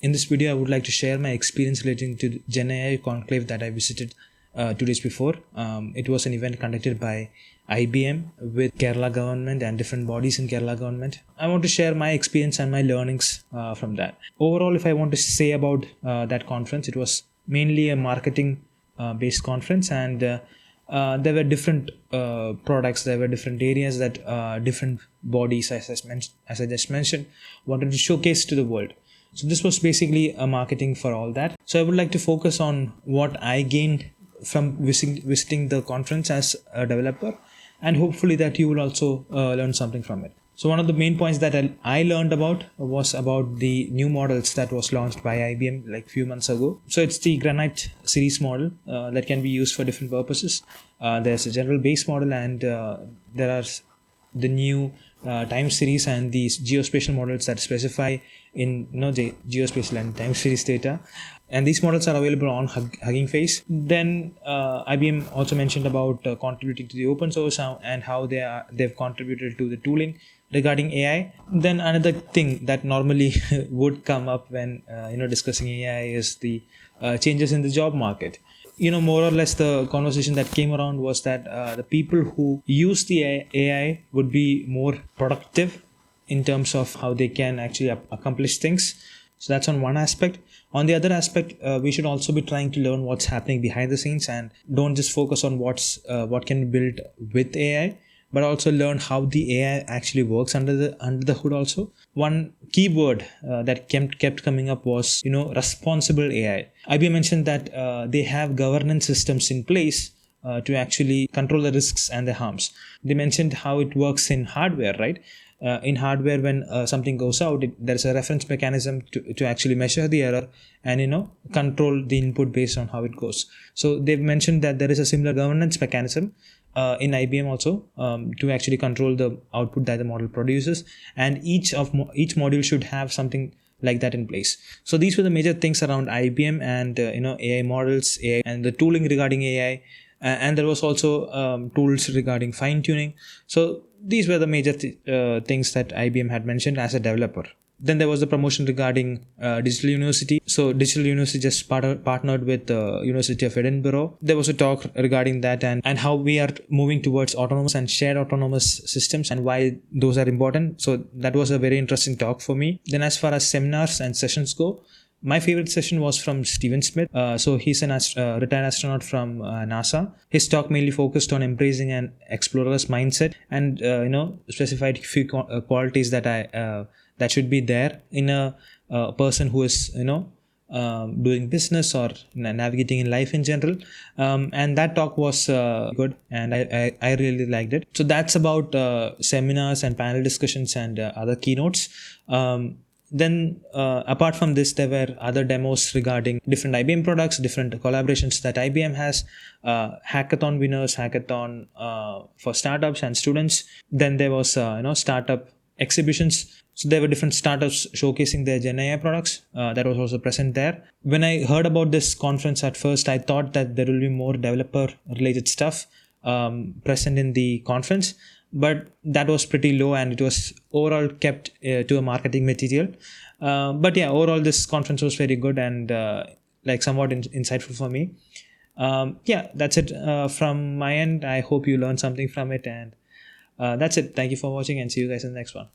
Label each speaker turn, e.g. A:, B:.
A: In this video, I would like to share my experience relating to the Gen AI Conclave that I visited 2 days before. It was an event conducted by IBM with Kerala government and different bodies in Kerala government. I want to share my experience and my learnings from that. Overall, if I want to say about that conference, it was mainly a marketing based conference, and there were different products, there were different areas that different bodies, as I just mentioned, wanted to showcase to the world. So this was basically a marketing for all that. So I would like to focus on what I gained from visiting the conference as a developer, and hopefully that you will also learn something from it. So one of the main points that I learned about was about the new models that was launched by IBM like few months ago. So it's the Granite series model that can be used for different purposes. There's a general base model, and there are the new time series and these geospatial models that specify in the geospatial and time series data, and these models are available on Hugging Face. Then IBM also mentioned about contributing to the open source and how they've contributed to the tooling regarding AI. Then another thing that normally would come up when discussing AI is the changes in the job market. More or less the conversation that came around was that the people who use the AI would be more productive in terms of how they can actually accomplish things. So that's on one aspect. On the other aspect, we should also be trying to learn what's happening behind the scenes, and don't just focus on what can be built with AI, but also learn how the AI actually works under the hood also. One keyword that kept coming up was responsible AI. IBM mentioned that they have governance systems in place to actually control the risks and the harms. They mentioned how it works in hardware, right? In hardware, when something goes out, there's a reference mechanism to actually measure the error and control the input based on how it goes. So they've mentioned that there is a similar governance mechanism in IBM also to actually control the output that the model produces, and each module should have something like that in place. So these were the major things around IBM and AI models, AI, and the tooling regarding AI. And there was also tools regarding fine-tuning. So these were the major things that IBM had mentioned as a developer. Then there was the promotion regarding Digital University. So Digital University just partnered with the University of Edinburgh. There was a talk regarding that and how we are moving towards autonomous and shared autonomous systems and why those are important. So that was a very interesting talk for me. Then as far as seminars and sessions go, my favorite session was from Steven Smith. So he's an retired astronaut from NASA. His talk mainly focused on embracing an explorer's mindset and specified few qualities that should be there in a person who is doing business or navigating in life in general. And that talk was good, and I really liked it. So that's about seminars and panel discussions and other keynotes. Then apart from this, there were other demos regarding different IBM products, different collaborations that IBM has, hackathon winners, hackathon for startups and students. Then there was startup exhibitions. So there were different startups showcasing their Gen AI products that was also present there. When I heard about this conference at first, I thought that there will be more developer related stuff present in the conference, but that was pretty low, and it was overall kept to a marketing material. But yeah, overall this conference was very good and somewhat insightful for me. That's it from my end. I hope you learned something from it, and that's it. Thank you for watching, and see you guys in the next one.